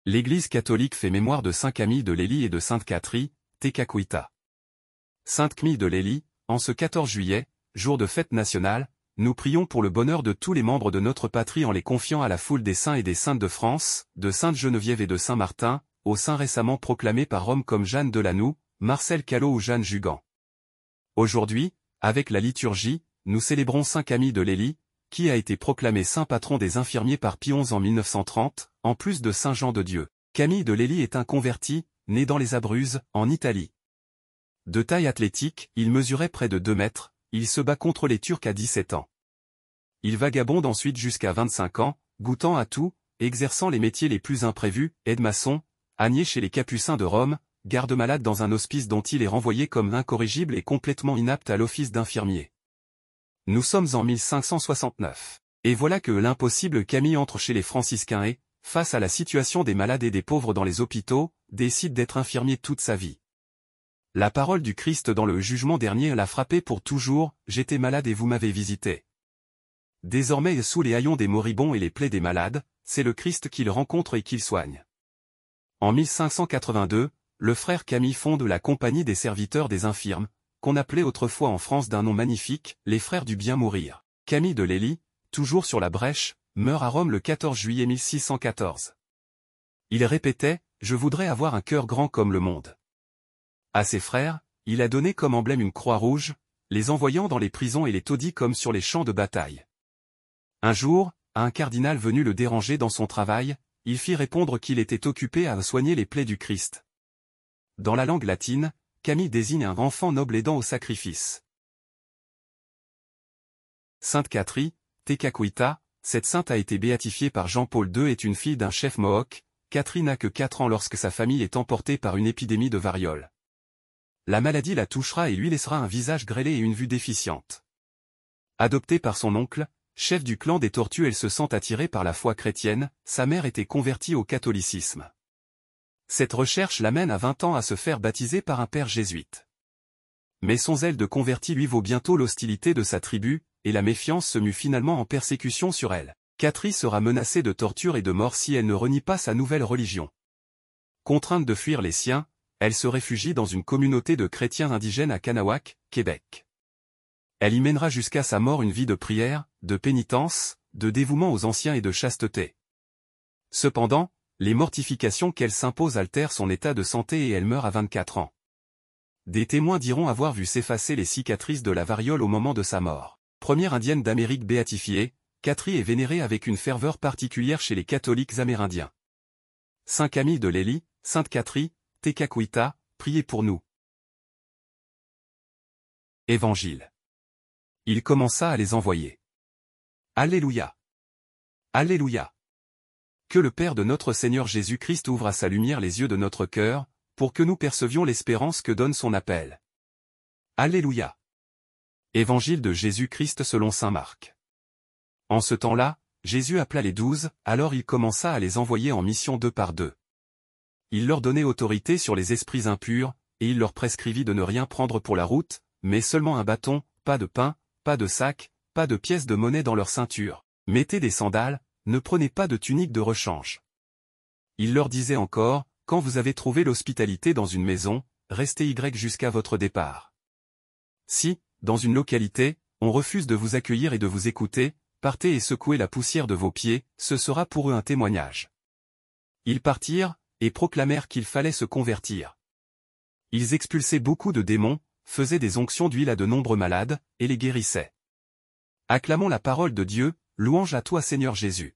L'Église catholique fait mémoire de saint Camille de Lellis et de sainte Catherine, Tekakwitha. Sainte Camille de Lellis, en ce 14 juillet, jour de fête nationale, nous prions pour le bonheur de tous les membres de notre patrie en les confiant à la foule des saints et des saintes de France, de sainte Geneviève et de saint Martin, aux saints récemment proclamés par Rome comme Jeanne de Lanoux, Marcel Callot ou Jeanne Jugan. Aujourd'hui, avec la liturgie, nous célébrons saint Camille de Lellis, qui a été proclamé saint patron des infirmiers par Pie XI en 1930, en plus de saint Jean de Dieu. Camille de Lellis est un converti, né dans les Abruzzes, en Italie. De taille athlétique, il mesurait près de 2 mètres, il se bat contre les Turcs à 17 ans. Il vagabonde ensuite jusqu'à 25 ans, goûtant à tout, exerçant les métiers les plus imprévus, aide-maçon, ânier chez les Capucins de Rome, garde-malade dans un hospice dont il est renvoyé comme incorrigible et complètement inapte à l'office d'infirmier. Nous sommes en 1569. Et voilà que l'impossible Camille entre chez les franciscains et, face à la situation des malades et des pauvres dans les hôpitaux, décide d'être infirmier toute sa vie. La parole du Christ dans le jugement dernier l'a frappé pour toujours, « J'étais malade et vous m'avez visité ». Désormais sous les haillons des moribonds et les plaies des malades, c'est le Christ qu'il rencontre et qu'il soigne. En 1582, le frère Camille fonde la Compagnie des serviteurs des infirmes, qu'on appelait autrefois en France d'un nom magnifique, les frères du bien mourir. Camille de Lellis, toujours sur la brèche, meurt à Rome le 14 juillet 1614. Il répétait, « Je voudrais avoir un cœur grand comme le monde ». À ses frères, il a donné comme emblème une croix rouge, les envoyant dans les prisons et les taudis comme sur les champs de bataille. Un jour, à un cardinal venu le déranger dans son travail, il fit répondre qu'il était occupé à soigner les plaies du Christ. Dans la langue latine, Camille désigne un enfant noble aidant au sacrifice. Sainte Catherine, Tekakwitha, cette sainte a été béatifiée par Jean-Paul II, est une fille d'un chef Mohawk. Catherine n'a que 4 ans lorsque sa famille est emportée par une épidémie de variole. La maladie la touchera et lui laissera un visage grêlé et une vue déficiente. Adoptée par son oncle, chef du clan des Tortues, elle se sent attirée par la foi chrétienne, sa mère était convertie au catholicisme. Cette recherche l'amène à 20 ans à se faire baptiser par un père jésuite. Mais son zèle de converti lui vaut bientôt l'hostilité de sa tribu, et la méfiance se mue finalement en persécution sur elle. Catherine sera menacée de torture et de mort si elle ne renie pas sa nouvelle religion. Contrainte de fuir les siens, elle se réfugie dans une communauté de chrétiens indigènes à Kanawak, Québec. Elle y mènera jusqu'à sa mort une vie de prière, de pénitence, de dévouement aux anciens et de chasteté. Cependant, les mortifications qu'elle s'impose altèrent son état de santé et elle meurt à 24 ans. Des témoins diront avoir vu s'effacer les cicatrices de la variole au moment de sa mort. Première indienne d'Amérique béatifiée, Catherine est vénérée avec une ferveur particulière chez les catholiques amérindiens. Saint Camille de Lellis, Sainte Catherine, Tekakwitha, priez pour nous. Évangile. Il commença à les envoyer. Alléluia. Alléluia. Que le Père de notre Seigneur Jésus-Christ ouvre à sa lumière les yeux de notre cœur, pour que nous percevions l'espérance que donne son appel. Alléluia. Évangile de Jésus-Christ selon saint Marc. En ce temps-là, Jésus appela les 12, alors il commença à les envoyer en mission 2 par 2. Il leur donnait autorité sur les esprits impurs, et il leur prescrivit de ne rien prendre pour la route, mais seulement un bâton, pas de pain, pas de sac, pas de pièces de monnaie dans leur ceinture. Mettez des sandales, ne prenez pas de tunique de rechange. Il leur disait encore, quand vous avez trouvé l'hospitalité dans une maison, restez jusqu'à votre départ. Si, dans une localité, on refuse de vous accueillir et de vous écouter, partez et secouez la poussière de vos pieds, ce sera pour eux un témoignage. Ils partirent, et proclamèrent qu'il fallait se convertir. Ils expulsaient beaucoup de démons, faisaient des onctions d'huile à de nombreux malades, et les guérissaient. Acclamons la parole de Dieu, louange à toi Seigneur Jésus.